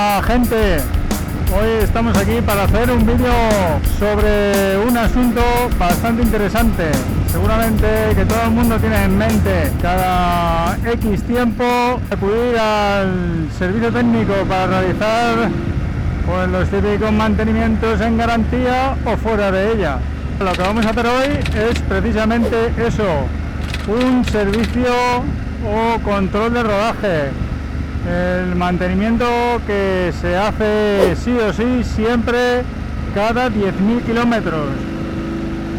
Hola gente, hoy estamos aquí para hacer un vídeo sobre un asunto bastante interesante. Seguramente que todo el mundo tiene en mente cada X tiempo acudir al servicio técnico para realizar pues, los típicos mantenimientos en garantía o fuera de ella. Lo que vamos a hacer hoy es precisamente eso, un servicio o control de rodaje. El mantenimiento que se hace sí o sí siempre cada 10.000 kilómetros.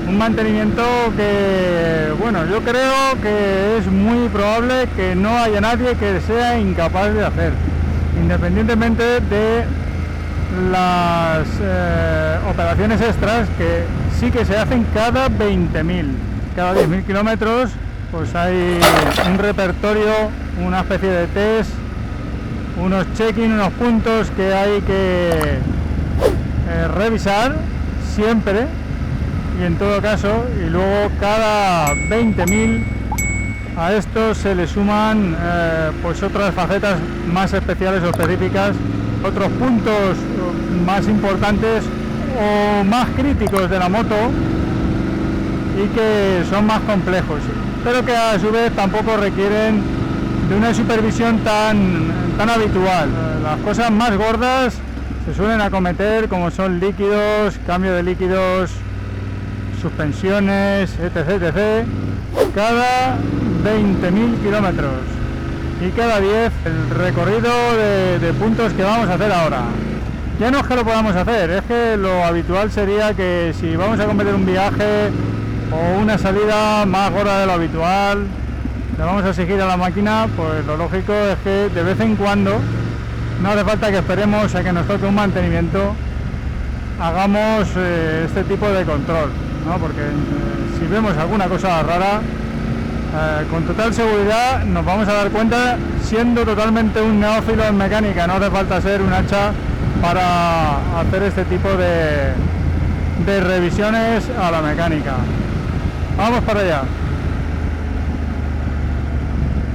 Un mantenimiento que, bueno, yo creo que es muy probable que no haya nadie que sea incapaz de hacer, independientemente de las operaciones extras que sí que se hacen cada 20.000. Cada 10.000 kilómetros pues hay un repertorio, una especie de test, unos check-in, unos puntos que hay que revisar siempre y en todo caso, y luego cada 20.000 a esto se le suman pues otras facetas más especiales o específicas, otros puntos más importantes o más críticos de la moto y que son más complejos, pero que a su vez tampoco requieren de una supervisión tan habitual. Las cosas más gordas se suelen acometer como son líquidos, cambio de líquidos, suspensiones, etc. Cada 20.000 kilómetros y cada 10 el recorrido de puntos que vamos a hacer ahora. Ya no es que lo podamos hacer, es que lo habitual sería que si vamos a acometer un viaje o una salida más gorda de lo habitual, le vamos a exigir a la máquina, pues lo lógico es que de vez en cuando, no hace falta que esperemos a que nos toque un mantenimiento, hagamos este tipo de control, ¿no? Porque si vemos alguna cosa rara, con total seguridad nos vamos a dar cuenta, siendo totalmente un neófilo en mecánica. No hace falta ser un hacha para hacer este tipo de revisiones a la mecánica. Vamos para allá.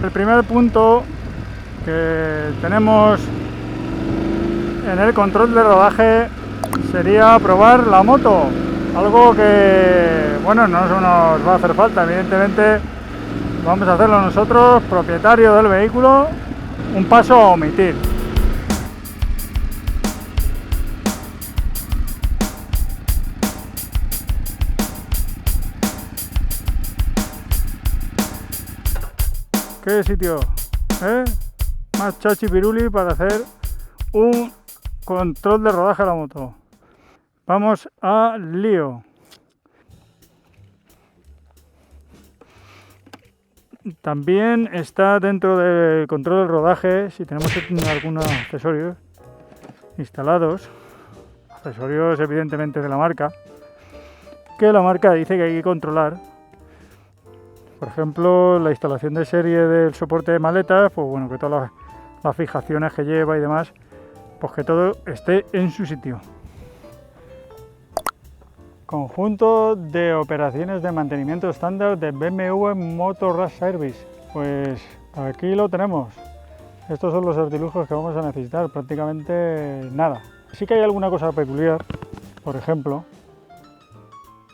El primer punto que tenemos en el control de rodaje sería probar la moto, algo que, bueno, no nos va a hacer falta, evidentemente vamos a hacerlo nosotros, propietario del vehículo, un paso a omitir. ¿Qué sitio? Más chachi piruli para hacer un control de rodaje a la moto. Vamos al lío. También está dentro del control del rodaje, si tenemos algunos accesorios instalados, accesorios evidentemente de la marca, que la marca dice que hay que controlar. Por ejemplo, la instalación de serie del soporte de maletas, pues bueno, que todas las fijaciones que lleva y demás, pues que todo esté en su sitio. Conjunto de operaciones de mantenimiento estándar de BMW Motor Rash Service. Pues aquí lo tenemos. Estos son los artilugios que vamos a necesitar, prácticamente nada. Sí que hay alguna cosa peculiar, por ejemplo,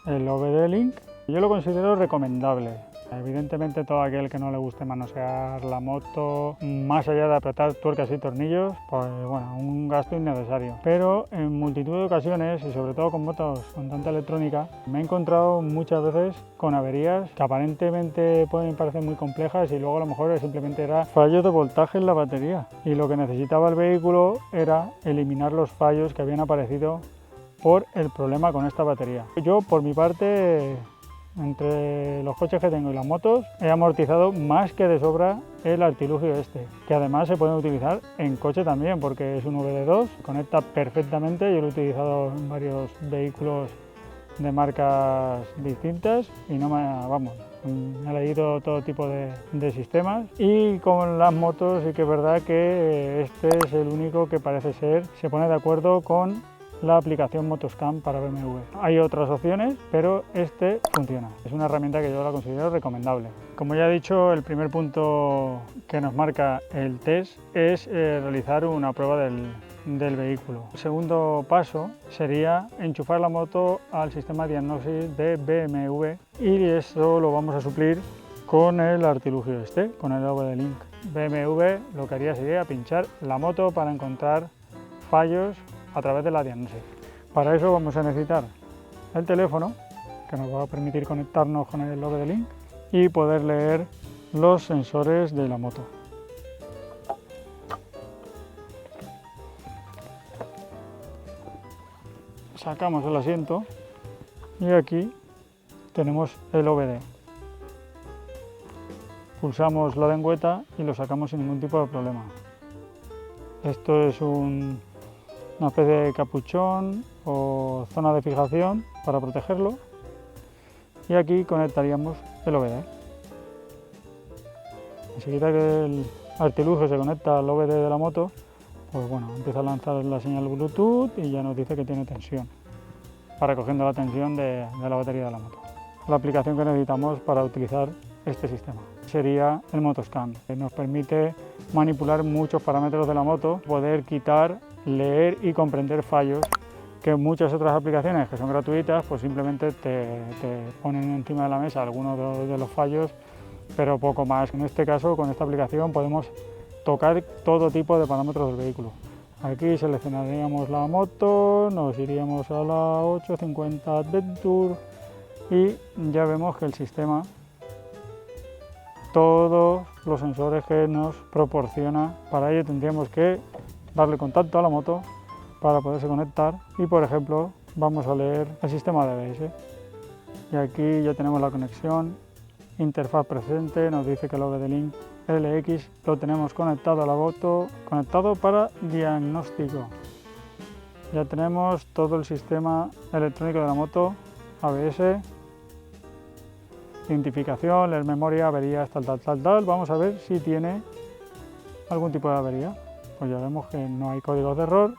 el OBD Link. Yo lo considero recomendable. Evidentemente todo aquel que no le guste manosear la moto, más allá de apretar tuercas y tornillos, pues bueno, un gasto innecesario. Pero en multitud de ocasiones, y sobre todo con motos con tanta electrónica, me he encontrado muchas veces con averías que aparentemente pueden parecer muy complejas y luego a lo mejor simplemente era fallos de voltaje en la batería. Y lo que necesitaba el vehículo era eliminar los fallos que habían aparecido por el problema con esta batería. Yo, por mi parte, entre los coches que tengo y las motos, he amortizado más que de sobra el artilugio este, que además se puede utilizar en coche también, porque es un VD2, conecta perfectamente. Yo lo he utilizado en varios vehículos de marcas distintas y no me he leído todo tipo de sistemas, y con las motos sí que es verdad que este es el único que parece ser se pone de acuerdo con la aplicación Motoscan para BMW. Hay otras opciones, pero este funciona. Es una herramienta que yo la considero recomendable. Como ya he dicho, el primer punto que nos marca el test es realizar una prueba del vehículo. El segundo paso sería enchufar la moto al sistema de diagnosis de BMW y eso lo vamos a suplir con el artilugio este, con el OBD Link. BMW lo que haría sería pinchar la moto para encontrar fallos a través de la diagnosis. Para eso vamos a necesitar el teléfono, que nos va a permitir conectarnos con el OBD Link y poder leer los sensores de la moto. Sacamos el asiento y aquí tenemos el OBD. Pulsamos la lengüeta y lo sacamos sin ningún tipo de problema. Esto es una especie de capuchón o zona de fijación para protegerlo y aquí conectaríamos el OBD. Enseguida que el artilugio se conecta al OBD de la moto, pues bueno, empieza a lanzar la señal Bluetooth y ya nos dice que tiene tensión, para recogiendo la tensión de la batería de la moto. La aplicación que necesitamos para utilizar este sistema sería el Motoscan, que nos permite manipular muchos parámetros de la moto, poder quitar, leer y comprender fallos que muchas otras aplicaciones que son gratuitas pues simplemente te ponen encima de la mesa algunos de los fallos, pero poco más. En este caso, con esta aplicación podemos tocar todo tipo de parámetros del vehículo. Aquí seleccionaríamos la moto, nos iríamos a la 850 Adventure y ya vemos que el sistema, todos los sensores que nos proporciona, para ello tendríamos que darle contacto a la moto para poderse conectar y, por ejemplo, vamos a leer el sistema de ABS y aquí ya tenemos la conexión, interfaz presente, nos dice que el OBD Link LX lo tenemos conectado a la moto, conectado para diagnóstico. Ya tenemos todo el sistema electrónico de la moto, ABS, identificación, leer memoria, averías, tal. Vamos a ver si tiene algún tipo de avería. Pues ya vemos que no hay códigos de error.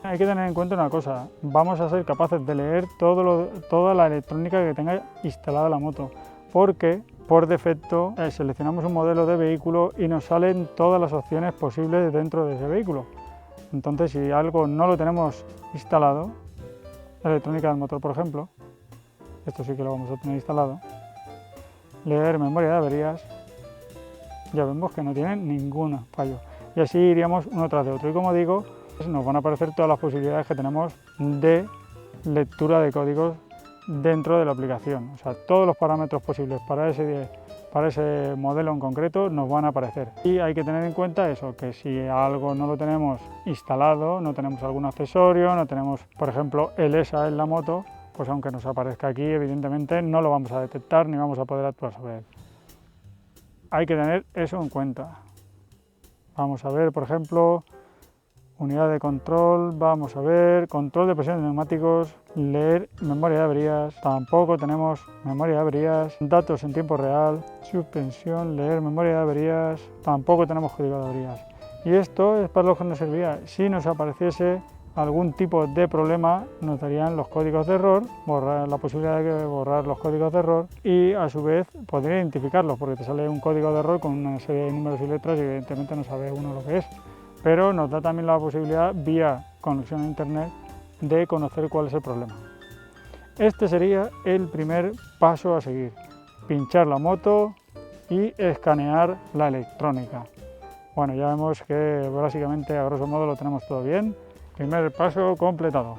Hay que tener en cuenta una cosa, vamos a ser capaces de leer toda la electrónica que tenga instalada la moto, porque por defecto seleccionamos un modelo de vehículo y nos salen todas las opciones posibles dentro de ese vehículo. Entonces, si algo no lo tenemos instalado, la electrónica del motor, por ejemplo, esto sí que lo vamos a tener instalado, leer memoria de averías, ya vemos que no tiene ningún fallo. Y así iríamos uno tras de otro. Y como digo, nos van a aparecer todas las posibilidades que tenemos de lectura de códigos dentro de la aplicación. O sea, todos los parámetros posibles para ese modelo en concreto nos van a aparecer. Y hay que tener en cuenta eso, que si algo no lo tenemos instalado, no tenemos algún accesorio, no tenemos, por ejemplo, el ESA en la moto, pues aunque nos aparezca aquí, evidentemente no lo vamos a detectar ni vamos a poder actuar sobre él. Hay que tener eso en cuenta. Vamos a ver, por ejemplo, unidad de control, vamos a ver, control de presión de neumáticos, leer memoria de averías, tampoco tenemos memoria de averías, datos en tiempo real, suspensión, leer memoria de averías, tampoco tenemos código de averías. Y esto es para lo que nos serviría. Si nos apareciese algún tipo de problema, nos darían los códigos de error, la posibilidad de borrar los códigos de error y a su vez poder identificarlos, porque te sale un código de error con una serie de números y letras y evidentemente no sabe uno lo que es. Pero nos da también la posibilidad, vía conexión a internet, de conocer cuál es el problema. Este sería el primer paso a seguir: pinchar la moto y escanear la electrónica. Bueno, ya vemos que básicamente a grosso modo lo tenemos todo bien. Primer paso completado.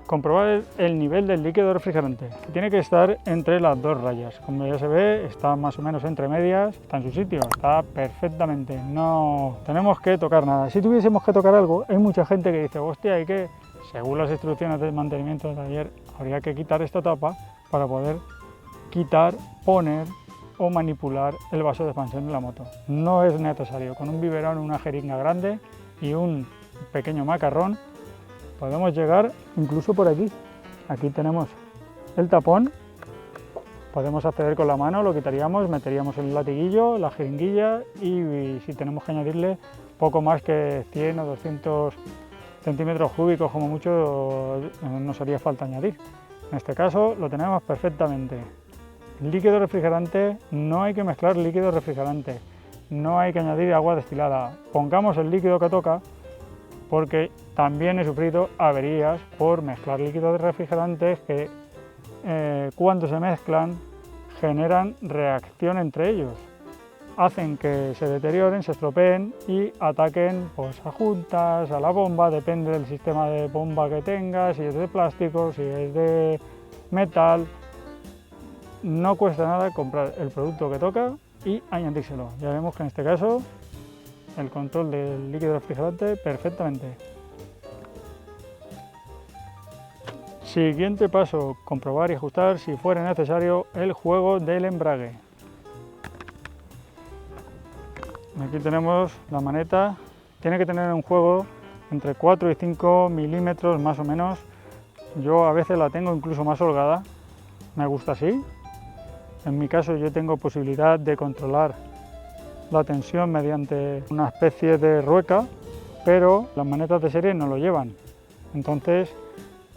Comprobar el nivel del líquido refrigerante. Tiene que estar entre las dos rayas. Como ya se ve, está más o menos entre medias, está en su sitio, está perfectamente. No tenemos que tocar nada. Si tuviésemos que tocar algo, hay mucha gente que dice, hostia, hay que, según las instrucciones de mantenimiento del taller, habría que quitar esta tapa para poder quitar, poner o manipular el vaso de expansión de la moto. No es necesario. Con un biberón, una jeringa grande y un pequeño macarrón podemos llegar incluso por aquí. Aquí tenemos el tapón, podemos acceder con la mano, lo quitaríamos, meteríamos el latiguillo, la jeringuilla y si tenemos que añadirle poco más que 100 o 200 centímetros cúbicos como mucho nos haría falta añadir. En este caso lo tenemos perfectamente. Líquido refrigerante, no hay que mezclar líquido refrigerante, no hay que añadir agua destilada. Pongamos el líquido que toca porque también he sufrido averías por mezclar líquidos de refrigerantes que cuando se mezclan generan reacción entre ellos, hacen que se deterioren, se estropeen y ataquen pues, a juntas, a la bomba, depende del sistema de bomba que tengas, si es de plástico, si es de metal. No cuesta nada comprar el producto que toca y añadírselo. Ya vemos que en este caso el control del líquido refrigerante perfectamente. Siguiente paso, comprobar y ajustar si fuera necesario el juego del embrague. Aquí tenemos la maneta, tiene que tener un juego entre 4 y 5 milímetros más o menos. Yo a veces la tengo incluso más holgada, me gusta así. En mi caso yo tengo posibilidad de controlar la tensión mediante una especie de rueca, pero las manetas de serie no lo llevan. Entonces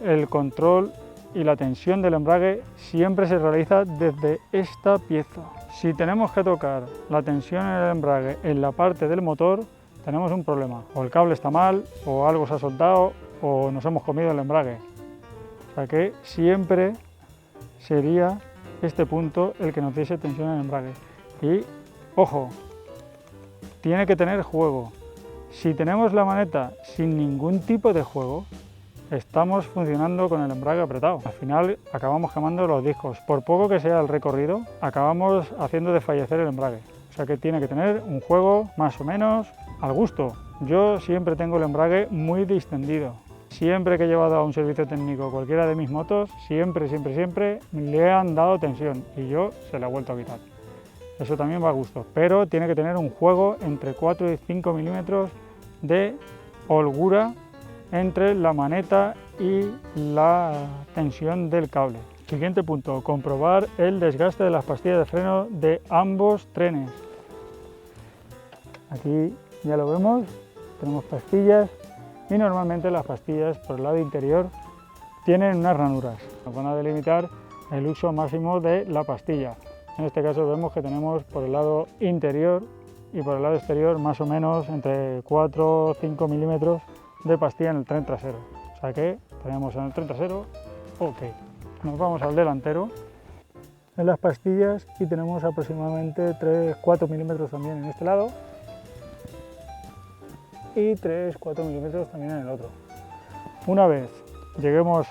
el control y la tensión del embrague siempre se realiza desde esta pieza. Si tenemos que tocar la tensión en el embrague en la parte del motor, tenemos un problema. O el cable está mal, o algo se ha soltado, o nos hemos comido el embrague. O sea que siempre sería este punto el que nos diese tensión en el embrague. Y, ojo, tiene que tener juego. Si tenemos la maneta sin ningún tipo de juego, estamos funcionando con el embrague apretado. Al final acabamos quemando los discos. Por poco que sea el recorrido, acabamos haciendo desfallecer el embrague. O sea que tiene que tener un juego más o menos al gusto. Yo siempre tengo el embrague muy distendido. Siempre que he llevado a un servicio técnico cualquiera de mis motos, siempre le han dado tensión y yo se la he vuelto a quitar. Eso también va a gusto, pero tiene que tener un juego entre 4 y 5 milímetros de holgura entre la maneta y la tensión del cable. Siguiente punto, comprobar el desgaste de las pastillas de freno de ambos trenes. Aquí ya lo vemos, tenemos pastillas y normalmente las pastillas por el lado interior tienen unas ranuras. Nos van a delimitar el uso máximo de la pastilla. En este caso vemos que tenemos por el lado interior y por el lado exterior más o menos entre 4 o 5 milímetros de pastilla en el tren trasero. O sea que tenemos en el tren trasero, ok. Nos vamos al delantero en las pastillas y tenemos aproximadamente 3-4 milímetros también en este lado y 3-4 milímetros también en el otro. Una vez lleguemos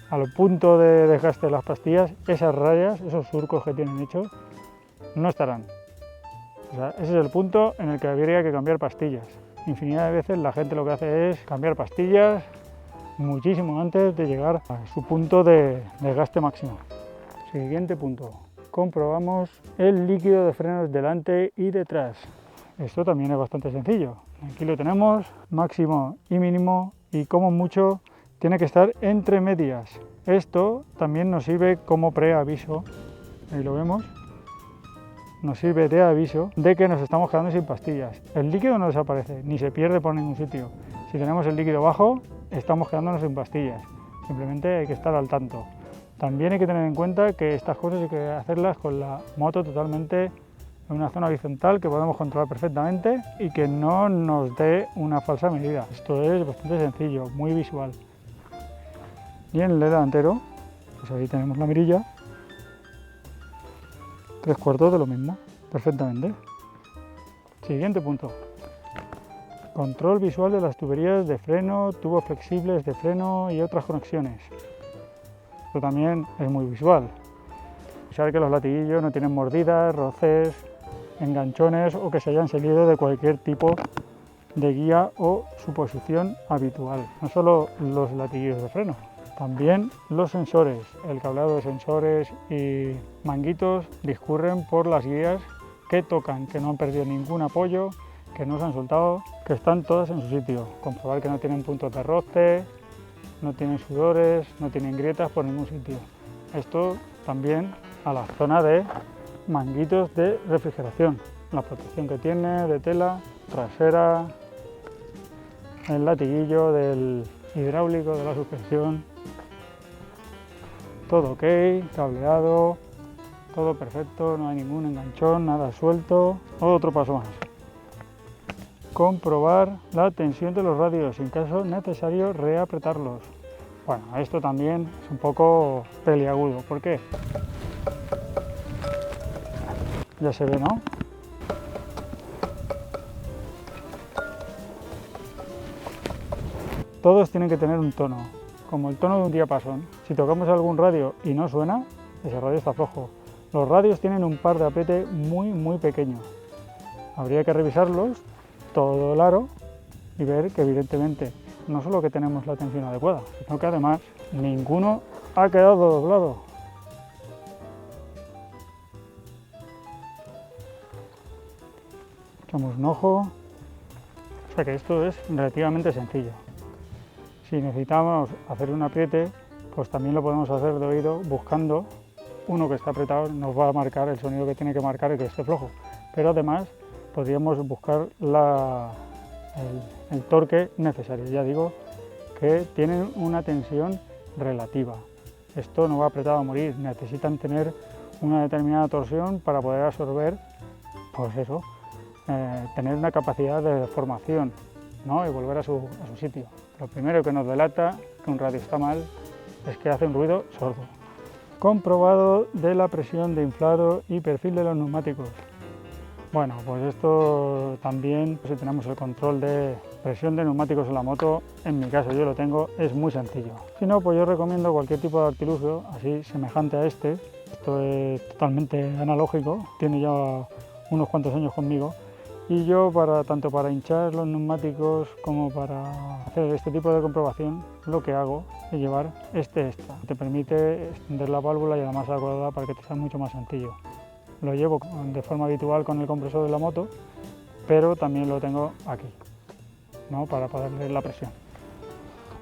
al punto de desgaste de las pastillas, esas rayas, esos surcos que tienen hechos, no estarán. O sea, ese es el punto en el que habría que cambiar pastillas. Infinidad de veces la gente lo que hace es cambiar pastillas muchísimo antes de llegar a su punto de desgaste máximo. Siguiente punto, comprobamos el líquido de frenos delante y detrás. Esto también es bastante sencillo. Aquí lo tenemos, máximo y mínimo, y como mucho tiene que estar entre medias. Esto también nos sirve como preaviso, ahí lo vemos, nos sirve de aviso de que nos estamos quedando sin pastillas. El líquido no desaparece, ni se pierde por ningún sitio. Si tenemos el líquido bajo, estamos quedándonos sin pastillas. Simplemente hay que estar al tanto. También hay que tener en cuenta que estas cosas hay que hacerlas con la moto totalmente en una zona horizontal que podemos controlar perfectamente y que no nos dé una falsa medida. Esto es bastante sencillo, muy visual. Y en el delantero, pues ahí tenemos la mirilla, 3/4 de lo mismo, perfectamente. Siguiente punto. Control visual de las tuberías de freno, tubos flexibles de freno y otras conexiones. Esto también es muy visual. Saber que los latiguillos no tienen mordidas, roces, enganchones o que se hayan salido de cualquier tipo de guía o su posición habitual. No solo los latiguillos de freno, también los sensores. El cableado de sensores y manguitos discurren por las guías que tocan, que no han perdido ningún apoyo, que no se han soltado, que están todas en su sitio. Comprobar que no tienen puntos de roce, no tienen sudores, no tienen grietas por ningún sitio. Esto también a la zona de manguitos de refrigeración, la protección que tiene de tela trasera, el latiguillo del hidráulico de la suspensión, todo ok, cableado, todo perfecto, no hay ningún enganchón, nada suelto. Otro paso más. comprobar la tensión de los radios, en caso necesario reapretarlos. Bueno, esto también es un poco peliagudo. ¿Por qué? Ya se ve, ¿no? Todos tienen que tener un tono, como el tono de un diapasón. Si tocamos algún radio y no suena, ese radio está flojo. Los radios tienen un par de apriete muy pequeño. Habría que revisarlos todo el aro y ver que evidentemente no solo que tenemos la tensión adecuada, sino que además ninguno ha quedado doblado. Echamos un ojo. O sea que esto es relativamente sencillo. Si necesitamos hacer un apriete, pues también lo podemos hacer de oído buscando uno que está apretado, nos va a marcar el sonido que tiene que marcar y que esté flojo. Pero además podríamos buscar el torque necesario. Ya digo que tienen una tensión relativa. Esto no va apretado a morir, necesitan tener una determinada torsión para poder absorber, pues eso, tener una capacidad de deformación, ¿no? Y volver a su sitio. Lo primero que nos delata que un radio está mal es que hace un ruido sordo. Comprobado de la presión de inflado y perfil de los neumáticos. Bueno, pues esto también, si tenemos el control de presión de neumáticos en la moto, en mi caso yo lo tengo, es muy sencillo. Si no, pues yo recomiendo cualquier tipo de artilugio, así semejante a este. Esto es totalmente analógico, tiene ya unos cuantos años conmigo. Y yo, tanto para hinchar los neumáticos como para hacer este tipo de comprobación, lo que hago es llevar este extra. Te permite extender la válvula y además la cuerda para que te sea mucho más sencillo. Lo llevo de forma habitual con el compresor de la moto, pero también lo tengo aquí, ¿no? Para poderle la presión.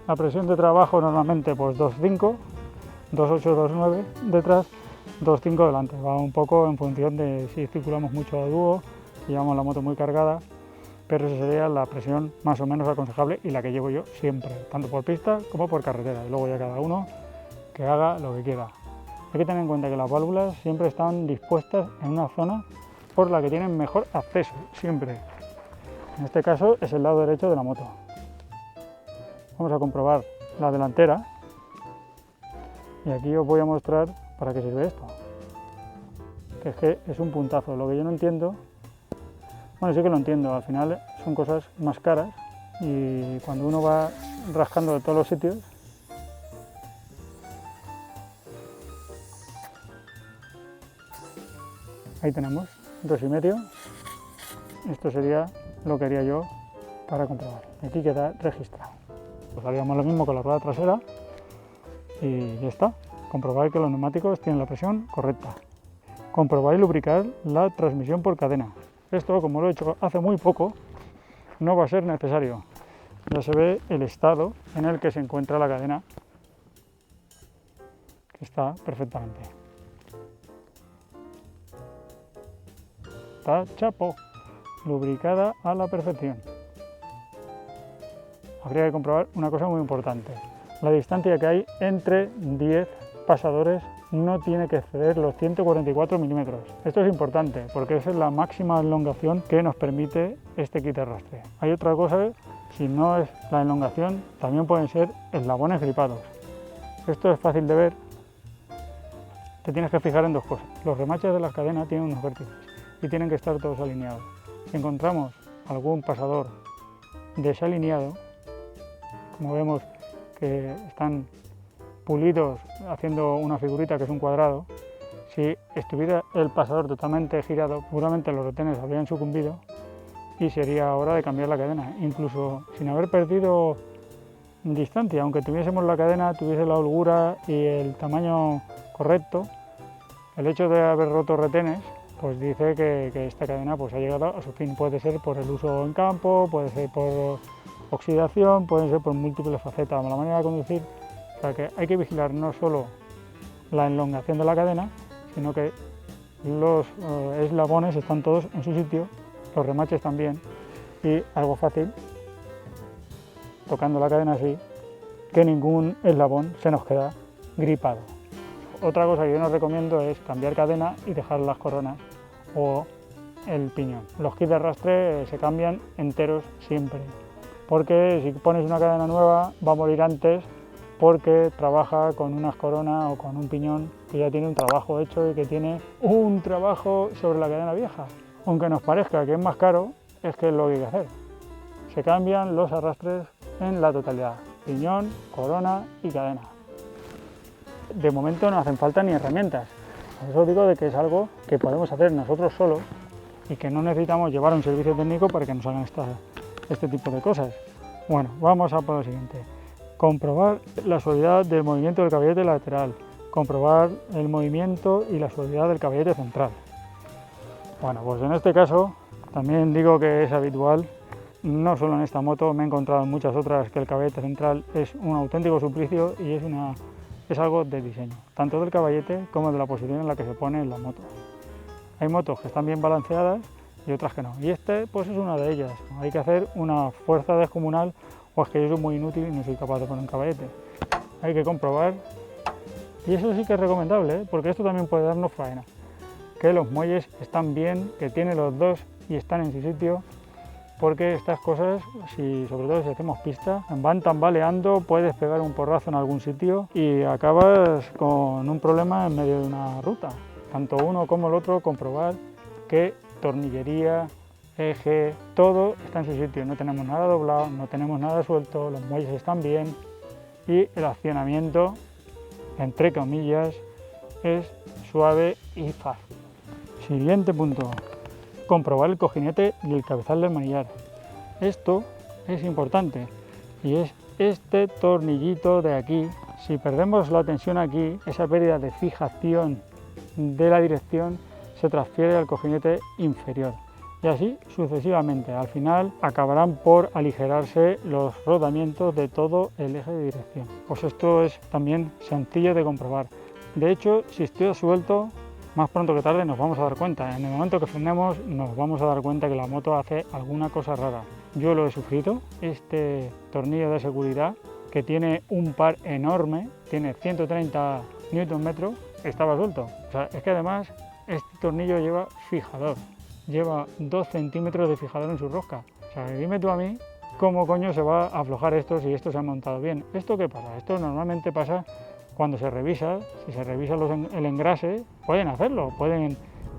La presión de trabajo normalmente pues 2.5, 2.8, 2.9 detrás, 2.5 delante. Va un poco en función de si circulamos mucho a dúo, llevamos la moto muy cargada, pero esa sería la presión más o menos aconsejable y la que llevo yo siempre, tanto por pista como por carretera. Y luego ya cada uno que haga lo que quiera. Hay que tener en cuenta que las válvulas siempre están dispuestas en una zona por la que tienen mejor acceso, siempre. En este caso es el lado derecho de la moto. Vamos a comprobar la delantera y aquí os voy a mostrar para qué sirve esto. Que es un puntazo. Lo que yo no entiendo, bueno, sí que lo entiendo, al final son cosas más caras y cuando uno va rascando de todos los sitios, ahí tenemos 2,5. Esto sería lo que haría yo para comprobar. Aquí queda registrado. Pues haríamos lo mismo con la rueda trasera y ya está. Comprobar que los neumáticos tienen la presión correcta. Comprobar y lubricar la transmisión por cadena. Esto, como lo he hecho hace muy poco, no va a ser necesario. Ya se ve el estado en el que se encuentra la cadena, que está perfectamente. Está chapo, lubricada a la perfección. Habría que comprobar una cosa muy importante. La distancia que hay entre 10 pasadores no tiene que exceder los 144 milímetros. Esto es importante porque esa es la máxima elongación que nos permite este kit de arrastre. Hay otra cosa, si no es la elongación, también pueden ser eslabones gripados. Esto es fácil de ver. Te tienes que fijar en dos cosas. Los remaches de las cadenas tienen unos vértices y tienen que estar todos alineados. Si encontramos algún pasador desalineado, como vemos que están pulidos haciendo una figurita que es un cuadrado, si estuviera el pasador totalmente girado, seguramente los retenes habrían sucumbido y sería hora de cambiar la cadena, incluso sin haber perdido distancia, aunque tuviésemos la cadena, tuviese la holgura y el tamaño correcto, el hecho de haber roto retenes pues dice que esta cadena pues ha llegado a su fin. Puede ser por el uso en campo, puede ser por oxidación, puede ser por múltiples facetas, la manera de conducir. O sea que hay que vigilar no solo la elongación de la cadena, sino que los eslabones están todos en su sitio, los remaches también, y algo fácil, tocando la cadena así, que ningún eslabón se nos queda gripado. Otra cosa que yo no recomiendo es cambiar cadena y dejar las coronas o el piñón. Los kits de arrastre se cambian enteros siempre, porque si pones una cadena nueva va a morir antes porque trabaja con unas coronas o con un piñón que ya tiene un trabajo hecho y que tiene un trabajo sobre la cadena vieja. Aunque nos parezca que es más caro, es que es lo que hay que hacer. Se cambian los arrastres en la totalidad, piñón, corona y cadena. De momento no hacen falta ni herramientas, por eso digo de que es algo que podemos hacer nosotros solos y que no necesitamos llevar a un servicio técnico para que nos hagan este tipo de cosas. Bueno, vamos a por lo siguiente. Comprobar la suavidad del movimiento del caballete lateral, comprobar el movimiento y la suavidad del caballete central. Bueno, pues en este caso también digo que es habitual, no solo en esta moto, me he encontrado en muchas otras que el caballete central es un auténtico suplicio y es algo de diseño, tanto del caballete como de la posición en la que se pone en la moto. Hay motos que están bien balanceadas y otras que no, y este pues es una de ellas. Hay que hacer una fuerza descomunal o es que yo soy muy inútil y no soy capaz de poner un caballete. Hay que comprobar, y eso sí que es recomendable, porque esto también puede darnos faena, que los muelles están bien, que tiene los dos y están en su sitio, porque estas cosas, sobre todo si hacemos pista, van tambaleando, puedes pegar un porrazo en algún sitio y acabas con un problema en medio de una ruta. Tanto uno como el otro, comprobar que tornillería, eje, todo está en su sitio, no tenemos nada doblado, no tenemos nada suelto, los muelles están bien y el accionamiento, entre comillas, es suave y fácil. Siguiente punto, comprobar el cojinete y el cabezal del manillar. Esto es importante y es este tornillito de aquí. Si perdemos la tensión aquí, esa pérdida de fijación de la dirección se transfiere al cojinete inferior. Y así sucesivamente. Al final acabarán por aligerarse los rodamientos de todo el eje de dirección. Pues esto es también sencillo de comprobar. De hecho, si estoy suelto, más pronto que tarde nos vamos a dar cuenta. En el momento que frenemos nos vamos a dar cuenta que la moto hace alguna cosa rara. Yo lo he sufrido. Este tornillo de seguridad, que tiene un par enorme, tiene 130 Nm, estaba suelto. O sea, es que además este tornillo lleva fijador. Lleva 2 centímetros de fijador en su rosca. O sea, dime tú a mí cómo coño se va a aflojar esto si esto se ha montado bien. ¿Esto qué pasa? Esto normalmente pasa cuando se revisa. Si se revisa el engrase, pueden hacerlo, pueden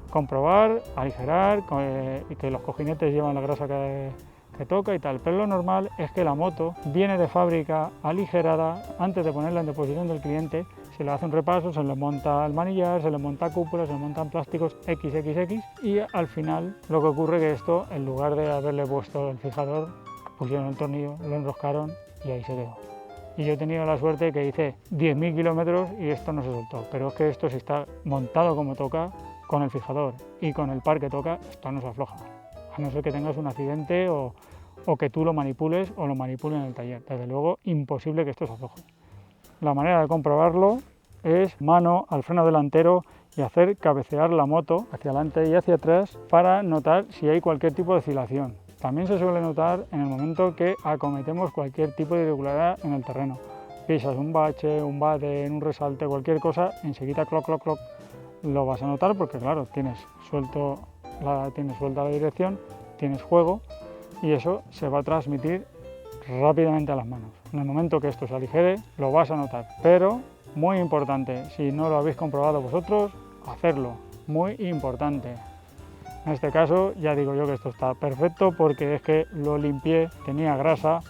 comprobar, aligerar, que los cojinetes llevan la grasa que toca y tal. Pero lo normal es que la moto viene de fábrica aligerada antes de ponerla en disposición del cliente. Se le hace un repaso, se le monta el manillar, se le monta cúpula, se le montan plásticos XXX y al final lo que ocurre es que esto, en lugar de haberle puesto el fijador, pusieron el tornillo, lo enroscaron y ahí se quedó. Y yo he tenido la suerte que hice 10.000 kilómetros y esto no se soltó, pero es que esto, si está montado como toca, con el fijador y con el par que toca, esto no se afloja, a no ser que tengas un accidente o que tú lo manipules o lo manipulen en el taller. Desde luego, imposible que esto se afloje. La manera de comprobarlo es mano al freno delantero y hacer cabecear la moto hacia adelante y hacia atrás para notar si hay cualquier tipo de oscilación. También se suele notar en el momento que acometemos cualquier tipo de irregularidad en el terreno. Pisas un bache, un bate, un resalte, cualquier cosa, enseguida cloc, cloc, cloc, lo vas a notar porque claro, tienes suelta la dirección, tienes juego y eso se va a transmitir rápidamente a las manos. En el momento que esto se aligere, lo vas a notar, pero muy importante, si no lo habéis comprobado vosotros, hacerlo, muy importante. En este caso ya digo yo que esto está perfecto porque es que lo limpié, tenía grasa,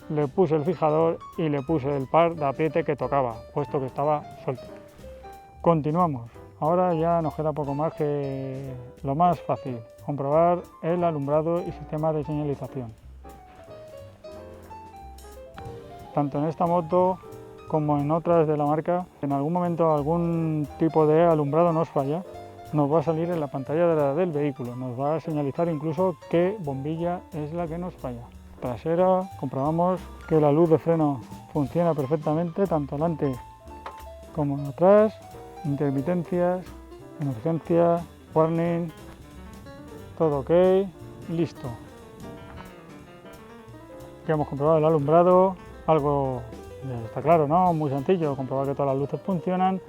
le puse el fijador y le puse el par de apriete que tocaba, puesto que estaba suelto. Continuamos, ahora ya nos queda poco más que lo más fácil, comprobar el alumbrado y sistema de señalización. Tanto en esta moto como en otras de la marca, en algún momento algún tipo de alumbrado nos falla, nos va a salir en la pantalla del vehículo, nos va a señalizar incluso qué bombilla es la que nos falla. Trasera, comprobamos que la luz de freno funciona perfectamente, tanto delante como atrás, intermitencias, emergencia, warning, todo ok, listo. Ya hemos comprobado el alumbrado, algo está claro, ¿no? Muy sencillo, comprobar que todas las luces funcionan,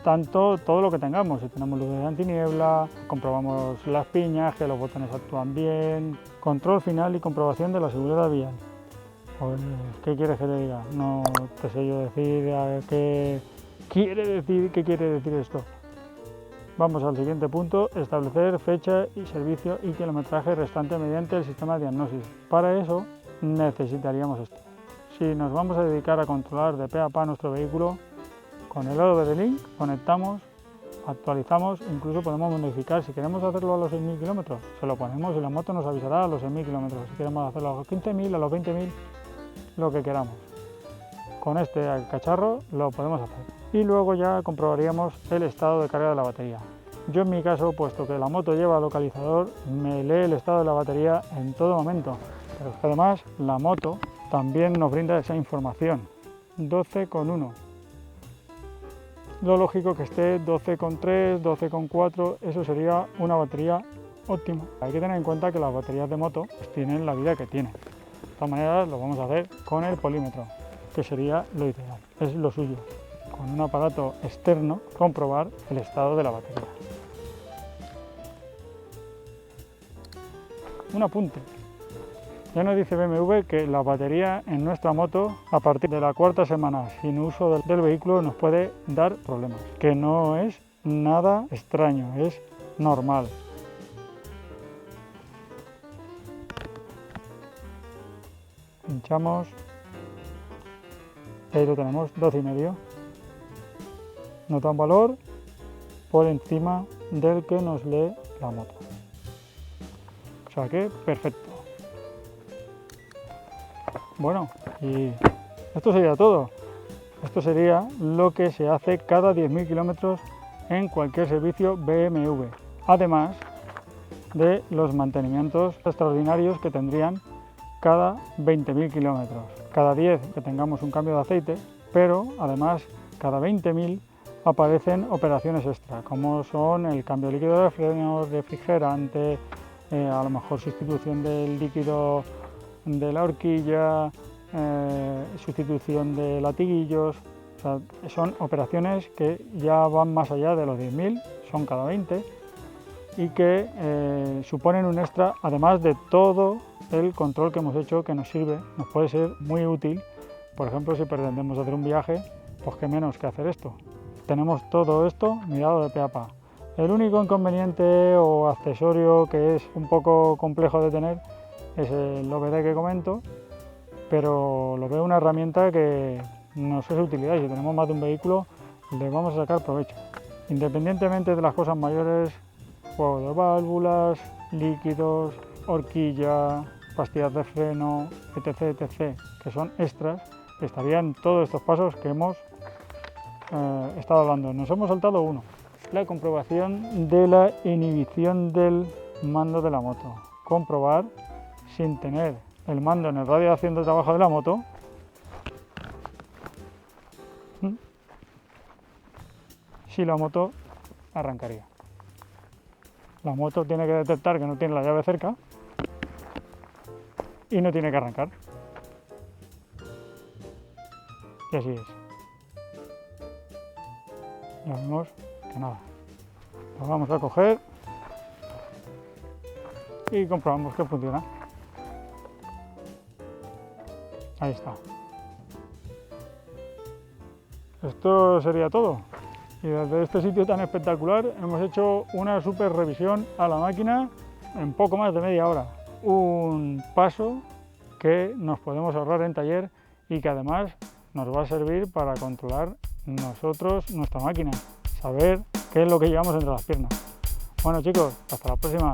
tanto todo lo que tengamos. Si tenemos luces de antiniebla, comprobamos las piñas, que los botones actúan bien, control final y comprobación de la seguridad vial. Pues, ¿qué quieres que te diga? No te sé yo decir qué quiere decir esto. Vamos al siguiente punto: establecer fecha y servicio y kilometraje restante mediante el sistema de diagnosis. Para eso necesitaríamos esto. Si nos vamos a dedicar a controlar de pe a pa nuestro vehículo, con el ADB de Link conectamos, actualizamos, incluso podemos modificar. Si queremos hacerlo a los 6.000 kilómetros, se lo ponemos y la moto nos avisará a los 6.000 kilómetros. Si queremos hacerlo a los 15.000, a los 20.000, lo que queramos. Con este cacharro lo podemos hacer. Y luego ya comprobaríamos el estado de carga de la batería. Yo en mi caso, puesto que la moto lleva localizador, me lee el estado de la batería en todo momento. Pero es que además la moto también nos brinda esa información. 12,1. Lo lógico que esté 12,3, 12,4, eso sería una batería óptima. Hay que tener en cuenta que las baterías de moto pues tienen la vida que tienen. De todas maneras lo vamos a hacer con el polímetro, que sería lo ideal, es lo suyo. Con un aparato externo comprobar el estado de la batería. Un apunte. Ya nos dice BMW que la batería en nuestra moto a partir de la cuarta semana sin uso del vehículo nos puede dar problemas, que no es nada extraño, es normal. Pinchamos, ahí lo tenemos, 12,5. Nota un valor por encima del que nos lee la moto. O sea que perfecto. Bueno, y esto sería todo. Esto sería lo que se hace cada 10.000 kilómetros en cualquier servicio BMW. Además de los mantenimientos extraordinarios que tendrían cada 20.000 kilómetros. Cada 10 que tengamos un cambio de aceite, pero además cada 20.000 aparecen operaciones extra, como son el cambio de líquido de frenos, refrigerante, a lo mejor sustitución del líquido de la horquilla, sustitución de latiguillos. O sea, son operaciones que ya van más allá de los 10.000, son cada 20 y que suponen un extra, además de todo el control que hemos hecho, que nos sirve, nos puede ser muy útil. Por ejemplo, si pretendemos hacer un viaje, pues qué menos que hacer esto. Tenemos todo esto mirado de pe a pa. El único inconveniente o accesorio que es un poco complejo de tener es el OBD que comento, pero lo veo una herramienta que nos es utilidad y si tenemos más de un vehículo le vamos a sacar provecho. Independientemente de las cosas mayores, juego de válvulas, líquidos, horquilla, pastillas de freno, etc., que son extras, estarían todos estos pasos que hemos estado hablando. Nos hemos saltado uno: la comprobación de la inhibición del mando de la moto. Comprobar, sin tener el mando en el radio haciendo el trabajo de la moto, si la moto arrancaría. La moto tiene que detectar que no tiene la llave cerca y no tiene que arrancar. Y así es. Ya vemos que nada. Lo vamos a coger y comprobamos que funciona. Ahí está. Esto sería todo. Y desde este sitio tan espectacular hemos hecho una super revisión a la máquina en poco más de media hora. Un paso que nos podemos ahorrar en taller y que además nos va a servir para controlar nosotros nuestra máquina, saber qué es lo que llevamos entre las piernas. Bueno chicos, hasta la próxima.